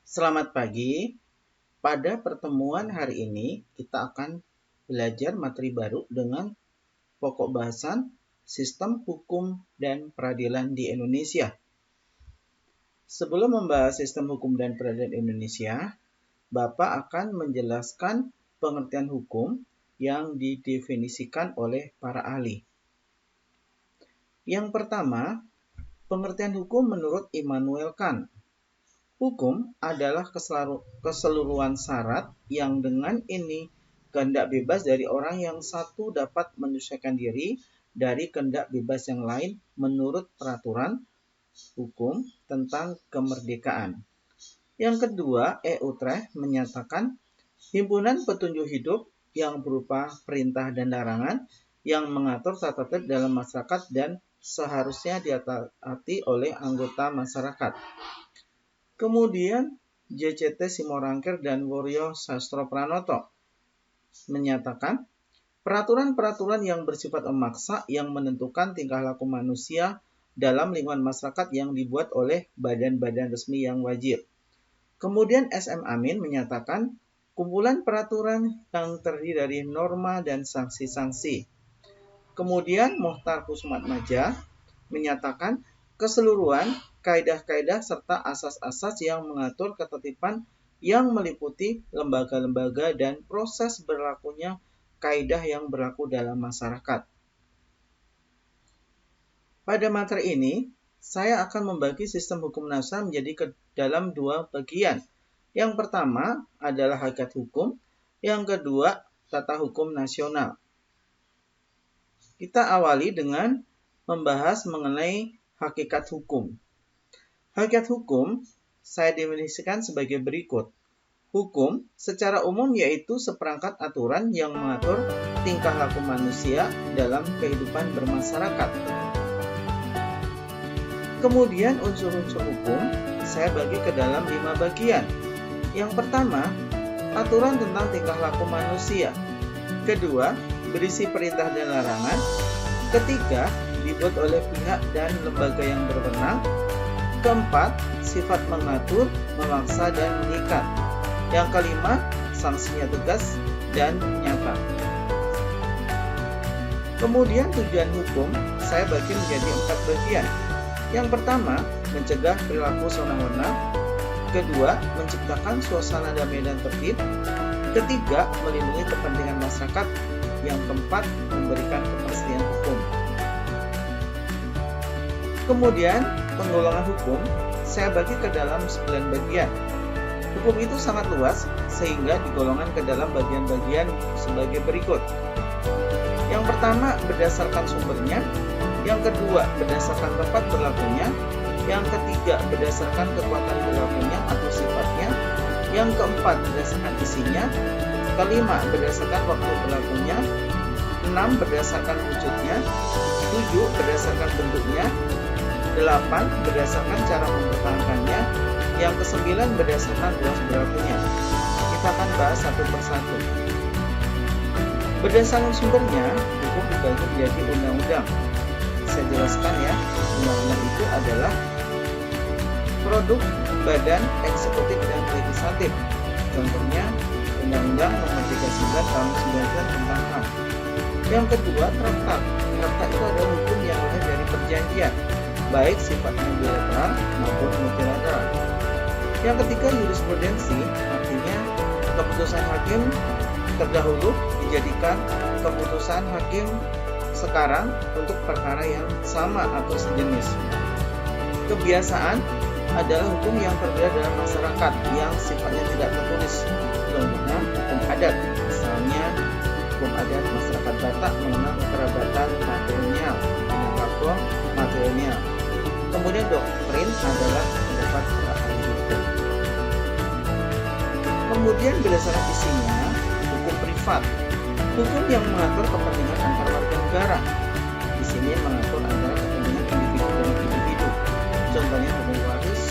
Selamat pagi. Pada pertemuan hari ini, kita akan belajar materi baru dengan pokok bahasan Sistem Hukum dan Peradilan di Indonesia. Sebelum membahas sistem hukum dan peradilan Indonesia, Bapak akan menjelaskan pengertian hukum yang didefinisikan oleh para ahli. Yang pertama, pengertian hukum menurut Immanuel Kant. Hukum adalah keseluruhan syarat yang dengan ini kehendak bebas dari orang yang satu dapat menyesuaikan diri dari kehendak bebas yang lain menurut peraturan hukum tentang kemerdekaan. Yang kedua, Utrecht menyatakan himpunan petunjuk hidup yang berupa perintah dan larangan yang mengatur tata tertib dalam masyarakat dan seharusnya ditaati oleh anggota masyarakat. Kemudian JCT Simorangkir dan Woryo Sastropranoto menyatakan peraturan-peraturan yang bersifat memaksa yang menentukan tingkah laku manusia dalam lingkungan masyarakat yang dibuat oleh badan-badan resmi yang wajib. Kemudian SM Amin menyatakan kumpulan peraturan yang terdiri dari norma dan sanksi-sanksi. Kemudian Mohtar Kussumatmadja menyatakan keseluruhan kaidah-kaidah serta asas-asas yang mengatur ketertiban yang meliputi lembaga-lembaga dan proses berlakunya kaidah yang berlaku dalam masyarakat. Pada materi ini, saya akan membagi sistem hukum nasional menjadi dalam dua bagian. Yang pertama adalah hakikat hukum, yang kedua tata hukum nasional. Kita awali dengan membahas mengenai hakikat hukum. Hakikat hukum saya definisikan sebagai berikut. Hukum secara umum yaitu seperangkat aturan yang mengatur tingkah laku manusia dalam kehidupan bermasyarakat. Kemudian unsur-unsur hukum saya bagi ke dalam 5 bagian. Yang pertama, aturan tentang tingkah laku manusia. Kedua, berisi perintah dan larangan. Ketiga, dibuat oleh pihak dan lembaga yang berwenang. Keempat, sifat mengatur, memaksa, dan mengikat. Yang kelima, sanksinya tegas dan nyata. Kemudian tujuan hukum saya bagi menjadi 4 bagian. Yang pertama, mencegah perilaku sewenang-wenang. Kedua, menciptakan suasana damai dan tertib. Ketiga, melindungi kepentingan masyarakat. Yang keempat, memberikan kepastian hukum. Kemudian, penggolongan hukum saya bagi ke dalam 9 bagian. Hukum itu sangat luas sehingga digolongkan ke dalam bagian-bagian sebagai berikut. Yang pertama, berdasarkan sumbernya. Yang kedua, berdasarkan tempat berlakunya. Yang ketiga, berdasarkan kekuatan berlakunya atau sifatnya. Yang keempat, berdasarkan isinya. Kelima, berdasarkan waktu berlakunya. 6, berdasarkan wujudnya. 7, berdasarkan bentuknya. 8, berdasarkan cara mempertahankannya. Yang ke-9, berdasarkan luas berlakunya. Kita akan bahas satu persatu. Berdasarkan sumbernya, hukum dibagi menjadi undang-undang. Saya jelaskan ya, undang-undang itu adalah produk badan eksekutif dan legislatif. Contohnya, Undang-Undang Nomor 39 Tahun 1999 tentang HAM. Yang kedua, traktat. Traktat itu adalah hukum yang lahir dari perjanjian, baik sifatnya bilateral maupun multilateral. Yang ketiga, jurisprudensi, artinya keputusan hakim terdahulu dijadikan keputusan hakim sekarang untuk perkara yang sama atau sejenis. Kebiasaan adalah hukum yang terbelah dalam masyarakat yang sifatnya tidak tertulis. Contohnya hukum adat, misalnya hukum adat masyarakat Batak mengenal kekerabatan matrilineal dengan faktor matrilineal. Kemudian doktrin adalah pendapat para ahli hukum. Kemudian berdasarkan isinya, hukum privat, hukum yang mengatur kepentingan antar warga negara. Di sini mengatur antara kepentingan individu dan individu. Contohnya hukum waris,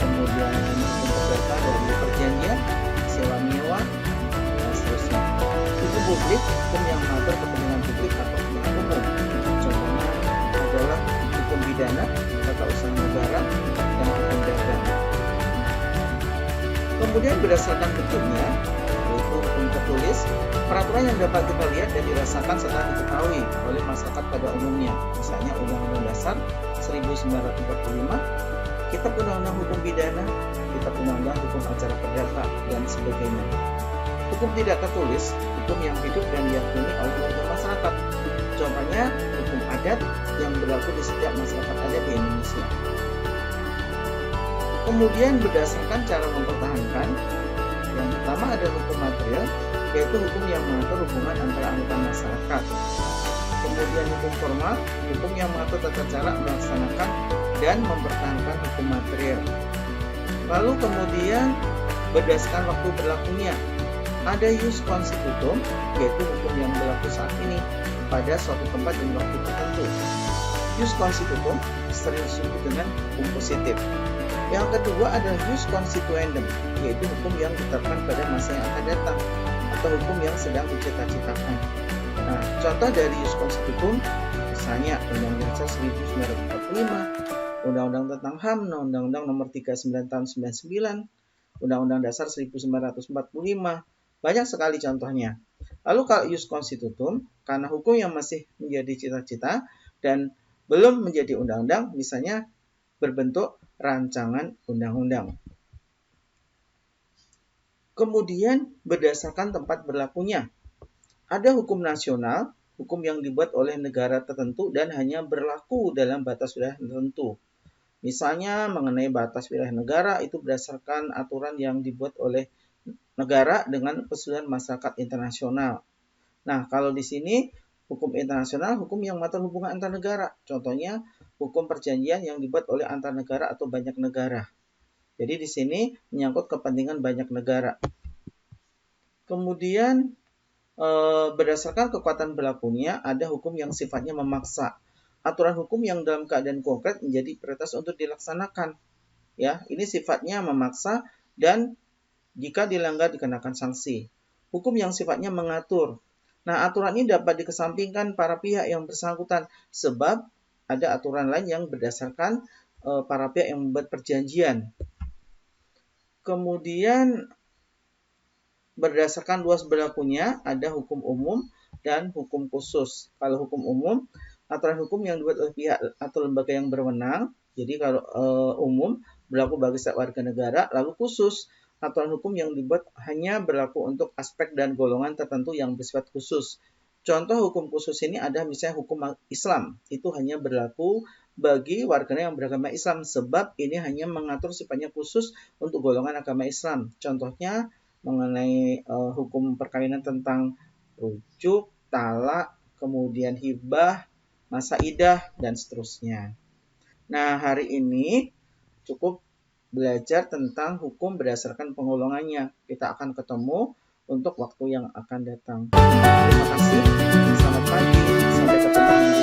kemudian hukum perdata dari perjanjian, sewa menyewa, dan seterusnya. Hukum publik, hukum yang mengatur kepentingan publik atau kepentingan umum. Contohnya adalah hukum pidana, tata usaha negara, dan hukum dagang. Kemudian berdasarkan bentuknya, yaitu hukum tertulis, peraturan yang dapat kita lihat dan dirasakan serta diketahui oleh masyarakat pada umumnya. Misalnya Undang-Undang Dasar 1945, Kitab Undang-Undang Hukum Pidana, Kitab Undang-Undang Hukum Acara Perdata, dan sebagainya. Hukum tidak tertulis, hukum yang hidup dan diyakini oleh warga masyarakat. Contohnya, hukum adat yang berlaku di setiap masyarakat adat di Indonesia. Kemudian berdasarkan cara mempertahankan, yang pertama ada hukum material, yaitu hukum yang mengatur hubungan antara anggota masyarakat. Kemudian hukum formal, hukum yang mengatur tata cara melaksanakan dan mempertahankan hukum material. Lalu kemudian berdasarkan waktu berlakunya, ada ius constitutum, yaitu hukum yang berlaku saat ini pada suatu tempat dan waktu tertentu. Ius constitutum sering disebut dengan hukum positif. Yang kedua adalah ius constituendum, yaitu hukum yang ditetapkan pada masa yang akan datang atau hukum yang sedang dicita-citakan. Nah, contoh dari ius constitutum misalnya Undang-Undang Dasar 1945, Undang-Undang tentang HAM, Undang-Undang Nomor 39 Tahun 99, Undang-Undang Dasar 1945. Banyak sekali contohnya. Lalu kalau ius constitutum, karena hukum yang masih menjadi cita-cita dan belum menjadi undang-undang, misalnya berbentuk rancangan undang-undang. Kemudian berdasarkan tempat berlakunya, ada hukum nasional, hukum yang dibuat oleh negara tertentu dan hanya berlaku dalam batas wilayah tertentu. Misalnya mengenai batas wilayah negara itu berdasarkan aturan yang dibuat oleh negara dengan persetujuan masyarakat internasional. Nah, kalau di sini hukum internasional, hukum yang mengatur hubungan antar negara. Contohnya hukum perjanjian yang dibuat oleh antar negara atau banyak negara. Jadi di sini menyangkut kepentingan banyak negara. Kemudian berdasarkan kekuatan berlakunya ada hukum yang sifatnya memaksa. Aturan hukum yang dalam keadaan konkret menjadi prioritas untuk dilaksanakan. Ya, ini sifatnya memaksa dan jika dilanggar dikenakan sanksi. Hukum yang sifatnya mengatur. Nah, aturan ini dapat dikesampingkan para pihak yang bersangkutan sebab ada aturan lain yang berdasarkan para pihak yang membuat perjanjian. Kemudian berdasarkan luas berlakunya ada hukum umum dan hukum khusus. Kalau hukum umum, aturan hukum yang dibuat oleh pihak atau lembaga yang berwenang. Jadi kalau umum berlaku bagi setiap warga negara, lalu khusus aturan hukum yang dibuat hanya berlaku untuk aspek dan golongan tertentu yang bersifat khusus. Contoh hukum khusus ini ada misalnya hukum Islam. Itu hanya berlaku bagi warganya yang beragama Islam. Sebab ini hanya mengatur sifatnya khusus untuk golongan agama Islam. Contohnya mengenai hukum perkawinan tentang rujuk, talak, kemudian hibah, masa idah, dan seterusnya. Nah, hari ini cukup belajar tentang hukum berdasarkan penggolongannya. Kita akan ketemu untuk waktu yang akan datang. Terima kasih. Selamat pagi. Sampai ketemu.